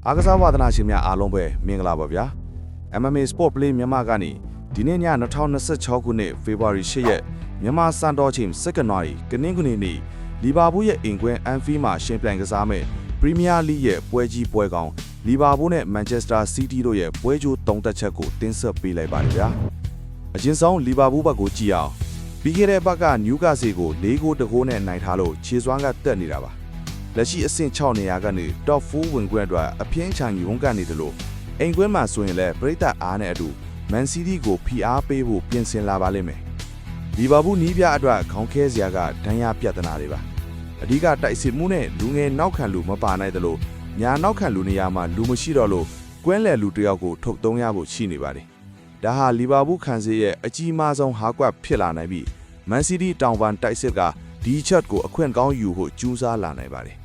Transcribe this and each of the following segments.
အားကစားဝါသနာရှင်များအားလုံးပဲမင်္ဂလာပါဗျာ MMA Sport Play မြန်မာကနေဒီနေ့ည2026ခုနှစ် February 8ရက်မြန်မာစံတော်ချိန်2နွာရီကနင်္ဂနွေနေ့လီဗာပူးရဲ့အင်ကွင်းအန်ဖီမှာရှင်ပြိုင်ကစားမဲ့ Premier League ရဲ့ပွဲကြီးပွဲကောင်းလီဗာပူးနဲ့ Manchester City တို့ရဲ့ပွဲကြိုး3တက်ချက်ကိုတင်ဆက်ပေးလိုက်ပါတယ်ဗျာအရင်ဆုံးလီဗာပူးဘက်ကိုကြည့်အောင်ပြီးခဲ့တဲ့ဘက်ကနျူကာဆယ်ကို4ဂိုးတကိုးနဲ့နိုင်ထားလို့ခြေစွမ်းကတက်နေတာပါလက်ရှိအဆင့်6နေရာကနေ Top 4 ဝင်ခွင့်အတွက်အပြင်းချန်ရုန်းကန်နေတယ်လို့အိမ်ကွင်းမှာဆိုရင်လည်းပရိသတ်အားနဲ့အတူ Man City ကိုဖိအားပေးဖို့ပြင်ဆင်လာပါလိမ့်မယ်။လီဗာပူးနီးပြအတွက်ခေါင်းခဲစရာကဒဏ်ရာပြဿနာတွေပါ။အဓိကတိုက်စစ်မှုနဲ့လူငယ်နောက်ခံလူမပါနိုင်တယ်လို့ညာနောက်ခံလူနေရာမှာလူမရှိတော့လို့ကွင်းလယ်လူတယောက်ကိုထုတ်သုံးရဖို့ရှိနေပါတယ်။ဒါဟာလီဗာပူးခံစစ်ရဲ့အကြီးမားဆုံးဟာကွက်ဖြစ်လာနိုင်ပြီး Man City တောင်ပန်တိုက်စစ်ကဒီချက်ကိုအခွင့်ကောင်းယူဖို့ကြိုးစားလာနိုင်ပါတယ်။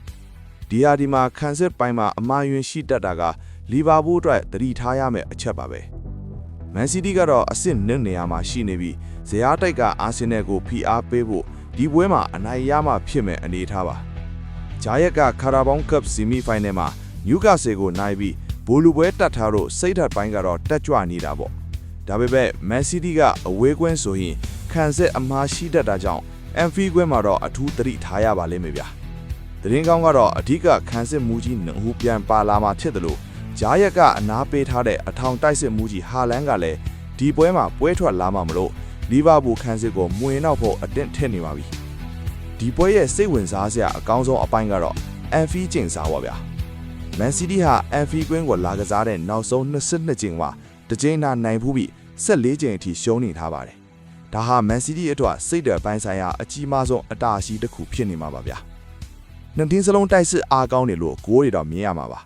ဒီဟာဒီမှာခံစစ်ပိုင်းမှာအမှားယွင်းရှိတတ်တာကလီဗာပူးအတွက်သတိထားရမယ့်အချက်ပါပဲ။ Man City ကတော့အဆင့်2နေရာမှာရှိနေပြီးဇယားတိုက်ကအာဆင်နယ်ကိုဖိအားပေးဖို့ဒီပွဲမှာအနိုင်ရမှဖြစ်မဲ့အနေထားပါ။ဂျာယက်ကကာရာဘောင်းကပ်ဆီမီဖိုင်နယ်မှာနျူကာဆယ်ကိုနိုင်ပြီးဘိုလူပွဲတတ်ထားလို့စိတ်ဓာတ်ပိုင်းကတော့တက်ကြွနေတာပေါ့။ဒါပေမဲ့ Man City ကအဝေးကွင်းဆိုရင်ခံစစ်အမှားရှိတတ်တာကြောင့် Anfield ကွင်းမှာတော့အထူးသတိထားရပါလိမ့်မယ်ဗျာ။သတင်းကောင်းကတော့အဓိကခံစစ်မှုကြီး2ဦးပြန်ပါလာမှဖြစ်တယ်လို့ဂျာရက်ကအနားပေးထားတဲ့အထောင်တိုက်စစ်မှုကြီးဟာလန်ကလည်းဒီပွဲမှာပွဲထွက်လာမှမလို့လီဗာပူးခံစစ်ကိုမွေနောက်ဖို့အတင်းထည့်နေပါပြီဒီပွဲရဲ့စိတ်ဝင်စားစရာအကောင်းဆုံးအပိုင်းကတော့အန်ဖီကျင်းစားပါဗျာမန်စီးတီးဟာအန်ဖီကွင်းကိုလာကစားတဲ့နောက်ဆုံး22ကြိမ်မှာတစ်ကြိမ်သာနိုင်ဖူးပြီး14ကြိမ်အထိရှုံးနေထားပါတယ်ဒါဟာမန်စီးတီးအတွက်စိတ်ဓာတ်ပိုင်းဆိုင်ရာအကြီးမားဆုံးအတားအဆီးတစ်ခုဖြစ်နေမှာပါဗျာနှစ်တင်းစလုံးတိုက်စစ်အားကောင်းတယ်လို့ဂိုးတွေတော့မြင်ရမှာပါ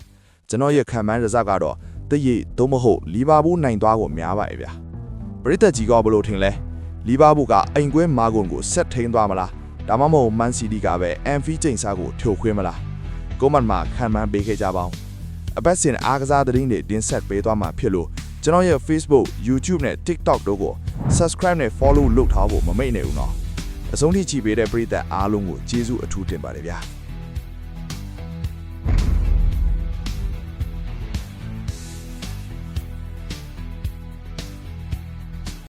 ကျွန်တော်ရဲ့ခံမှန်းရစကတော့တရိပ်သို့မဟုတ်လီဗာပူးနိုင်သွားကိုများပါရဲ့ဗျာပရိသတ်ကြီးကဘလို့ထင်လဲလီဗာပူးကအိမ်ကွင်းမာဂွန်ကိုဆက်ထိန်သွားမလားဒါမှမဟုတ်မန်စီးတီးကပဲအန်ဖီကျိန်စာကိုဖြိုခွင်းမလားကွန်မန့်မှာခံမှန်းပေးခဲ့ကြပါဦးအပတ်စဉ်အားကစားသတင်းတွေတင်ဆက်ပေးသွားမှာဖြစ်လို့ကျွန်တော်ရဲ့ Facebook YouTube နဲ့ TikTok တို့ကို Subscribe နဲ့ Follow လုပ်ထားဖို့မမိတ်နဲ့ဦးနော်အဆုံးထိကြည့်ပေးတဲ့ပရိသတ်အားလုံးကိုကျေးဇူးအထူးတင်ပါတယ်ဗျာ